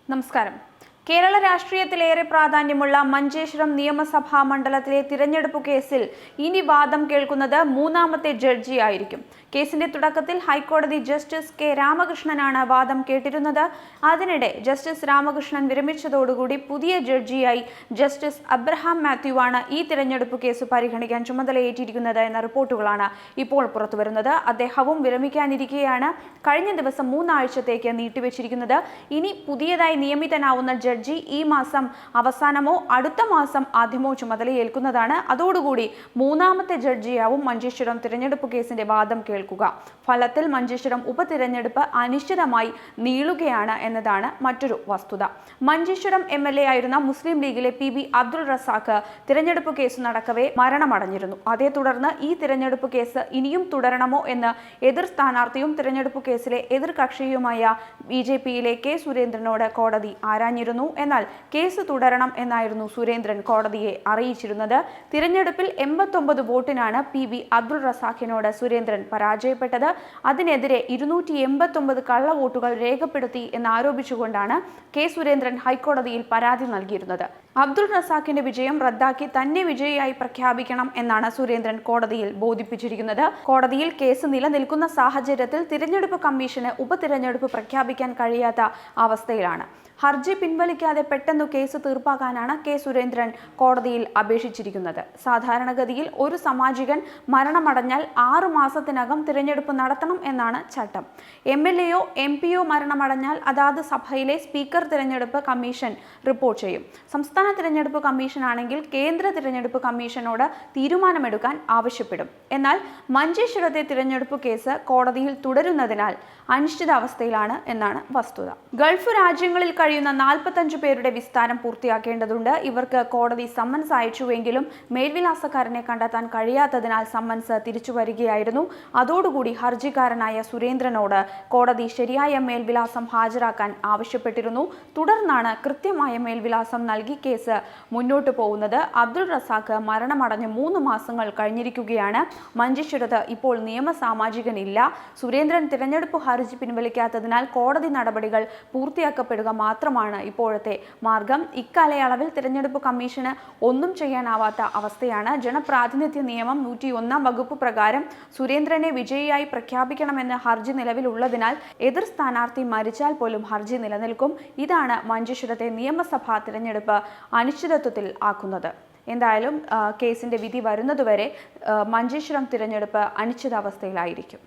നമസ്കാരം. കേരള രാഷ്ട്രീയത്തിലേറെ പ്രാധാന്യമുള്ള മഞ്ചേശ്വരം നിയമസഭാ മണ്ഡലത്തിലെ തിരഞ്ഞെടുപ്പ് കേസിൽ ഇനി വാദം കേൾക്കുന്നത് മൂന്നാമത്തെ ജഡ്ജിയായിരിക്കും. കേസിന്റെ തുടക്കത്തിൽ ഹൈക്കോടതി ജസ്റ്റിസ് കെ രാമകൃഷ്ണനാണ് വാദം കേട്ടിരുന്നത്. അതിനിടെ ജസ്റ്റിസ് രാമകൃഷ്ണൻ വിരമിച്ചതോടുകൂടി പുതിയ ജഡ്ജിയായി ജസ്റ്റിസ് അബ്രഹാം മാത്യു ആണ് ഈ തിരഞ്ഞെടുപ്പ് കേസ് പരിഗണിക്കാൻ ചുമതലയേറ്റിരിക്കുന്നത് എന്ന റിപ്പോർട്ടുകളാണ് ഇപ്പോൾ പുറത്തുവരുന്നത്. അദ്ദേഹവും വിരമിക്കാനിരിക്കെയാണ് കഴിഞ്ഞ ദിവസം 3 ആഴ്ചത്തേക്ക് നീട്ടിവെച്ചിരിക്കുന്നത്. ഇനി പുതിയതായി നിയമിതനാവുന്ന ജഡ്ജി ഈ മാസം അവസാനമോ അടുത്ത മാസം ആദ്യമോ ചുമതലയേൽക്കുന്നതാണ്. അതോടുകൂടി മൂന്നാമത്തെ ജഡ്ജിയാവും മഞ്ചേശ്വരം തിരഞ്ഞെടുപ്പ് കേസിന്റെ വാദം കേൾക്കുക. ഫലത്തിൽ മഞ്ചേശ്വരം ഉപതിരഞ്ഞെടുപ്പ് അനിശ്ചിതമായി നീളുകയാണ് എന്നതാണ് മറ്റൊരു വസ്തുത. മഞ്ചേശ്വരം MLA ആയിരുന്ന മുസ്ലിം ലീഗിലെ PB അബ്ദുൾ റസാഖ് തിരഞ്ഞെടുപ്പ് കേസ് നടക്കവേ മരണമടഞ്ഞിരുന്നു. അതേ തുടർന്ന് ഈ തിരഞ്ഞെടുപ്പ് കേസ് ഇനിയും തുടരണമോ എന്ന് എതിർ സ്ഥാനാർത്ഥിയും തിരഞ്ഞെടുപ്പ് കേസിലെ എതിർ കക്ഷിയുമായ BJP-യിലെ K സുരേന്ദ്രനോട് കോടതി ആരാഞ്ഞിരുന്നു. എന്നാൽ കേസ് തുടരണം എന്നായിരുന്നു സുരേന്ദ്രൻ കോടതിയെ അറിയിച്ചിരുന്നത്. തിരഞ്ഞെടുപ്പിൽ 89 വോട്ടിനാണ് PB അബ്ദുൾ റസാഖിനോട് സുരേന്ദ്രൻ പരാജയപ്പെട്ടത്. അതിനെതിരെ 289 കള്ളവോട്ടുകൾ രേഖപ്പെടുത്തി എന്നാരോപിച്ചുകൊണ്ടാണ് K സുരേന്ദ്രൻ ഹൈക്കോടതിയിൽ പരാതി നൽകിയിരുന്നത്. അബ്ദുൾ റസാഖിന്റെ വിജയം റദ്ദാക്കി തന്നെ വിജയിയായി പ്രഖ്യാപിക്കണം എന്നാണ് സുരേന്ദ്രൻ കോടതിയിൽ ബോധിപ്പിച്ചിരിക്കുന്നത്. കോടതിയിൽ കേസ് നിലനിൽക്കുന്ന സാഹചര്യത്തിൽ തിരഞ്ഞെടുപ്പ് കമ്മീഷന് ഉപതിരഞ്ഞെടുപ്പ് പ്രഖ്യാപിക്കാൻ കഴിയാത്ത അവസ്ഥയിലാണ്. ഹർജി പിൻവലിക്കാതെ പെട്ടെന്ന് കേസ് തീർപ്പാക്കാനാണ് K സുരേന്ദ്രൻ കോടതിയിൽ അപേക്ഷിച്ചിരിക്കുന്നത്. സാധാരണഗതിയിൽ ഒരു സാമാജികൻ മരണമടഞ്ഞാൽ 6 മാസത്തിനകം തിരഞ്ഞെടുപ്പ് നടത്തണം എന്നാണ് ചട്ടം. MLA-യോ MP-യോ മരണമടഞ്ഞാൽ അതാത് സഭയിലെ സ്പീക്കർ തിരഞ്ഞെടുപ്പ് കമ്മീഷൻ റിപ്പോർട്ട് ചെയ്യും. സംസ്ഥാന തിരഞ്ഞെടുപ്പ് കമ്മീഷൻ ആണെങ്കിൽ കേന്ദ്ര തിരഞ്ഞെടുപ്പ് കമ്മീഷനോട് തീരുമാനമെടുക്കാൻ ആവശ്യപ്പെടും. എന്നാൽ മഞ്ചേശ്വരത്തെ തിരഞ്ഞെടുപ്പ് കേസ് കോടതിയിൽ തുടരുന്നതിനാൽ അനിശ്ചിതാവസ്ഥയിലാണ് എന്നാണ് വസ്തുത. ഗൾഫ് രാജ്യങ്ങളിൽ കഴിയുന്ന 45 പേരുടെ വിസ്താരം പൂർത്തിയാക്കേണ്ടതുണ്ട്. ഇവർക്ക് കോടതി സമ്മൻസ് അയച്ചുവെങ്കിലും മേൽവിലാസക്കാരനെ കണ്ടെത്താൻ കഴിയാത്തതിനാൽ സമ്മൻസ് തിരിച്ചു വരികയായിരുന്നു. അതോടുകൂടി ഹർജിക്കാരനായ സുരേന്ദ്രനോട് കോടതി ശരിയായ മേൽവിലാസം ഹാജരാക്കാൻ ആവശ്യപ്പെട്ടിരുന്നു. തുടർന്നാണ് കൃത്യമായ മേൽവിലാസം നൽകി കേസ് മുന്നോട്ട് പോകുന്നത്. അബ്ദുൾ റസാഖ് മരണമടഞ്ഞ് 3 മാസങ്ങൾ കഴിഞ്ഞിരിക്കുകയാണ്. മഞ്ചേശ്വരത്ത് ഇപ്പോൾ നിയമസാമാജികനില്ല. സുരേന്ദ്രൻ തിരഞ്ഞെടുപ്പ് ഹർജി പിൻവലിക്കാത്തതിനാൽ കോടതി നടപടികൾ പൂർത്തിയാക്കപ്പെടുക മാത്രമാണ് ഇപ്പോഴത്തെ മാർഗം. ഇക്കാലയളവിൽ തിരഞ്ഞെടുപ്പ് കമ്മീഷന് ഒന്നും ചെയ്യാനാവാത്ത അവസ്ഥയാണ്. ജനപ്രാതിനിധ്യ നിയമം 101 വകുപ്പ് പ്രകാരം സുരേന്ദ്രനെ വിജയിയായി പ്രഖ്യാപിക്കണമെന്ന് ഹർജി നിലവിലുള്ളതിനാൽ എതിർ സ്ഥാനാർത്ഥി മരിച്ചാൽ പോലും ഹർജി നിലനിൽക്കും. ഇതാണ് മഞ്ചേശ്വരത്തെ നിയമസഭാ തിരഞ്ഞെടുപ്പ് അനിശ്ചിതത്വത്തിൽ ആക്കുന്നത്. എന്തായാലും കേസിന്റെ വിധി വരുന്നതുവരെ മഞ്ചേശ്വരം തിരഞ്ഞെടുപ്പ് അനിശ്ചിതാവസ്ഥയിലായിരിക്കും.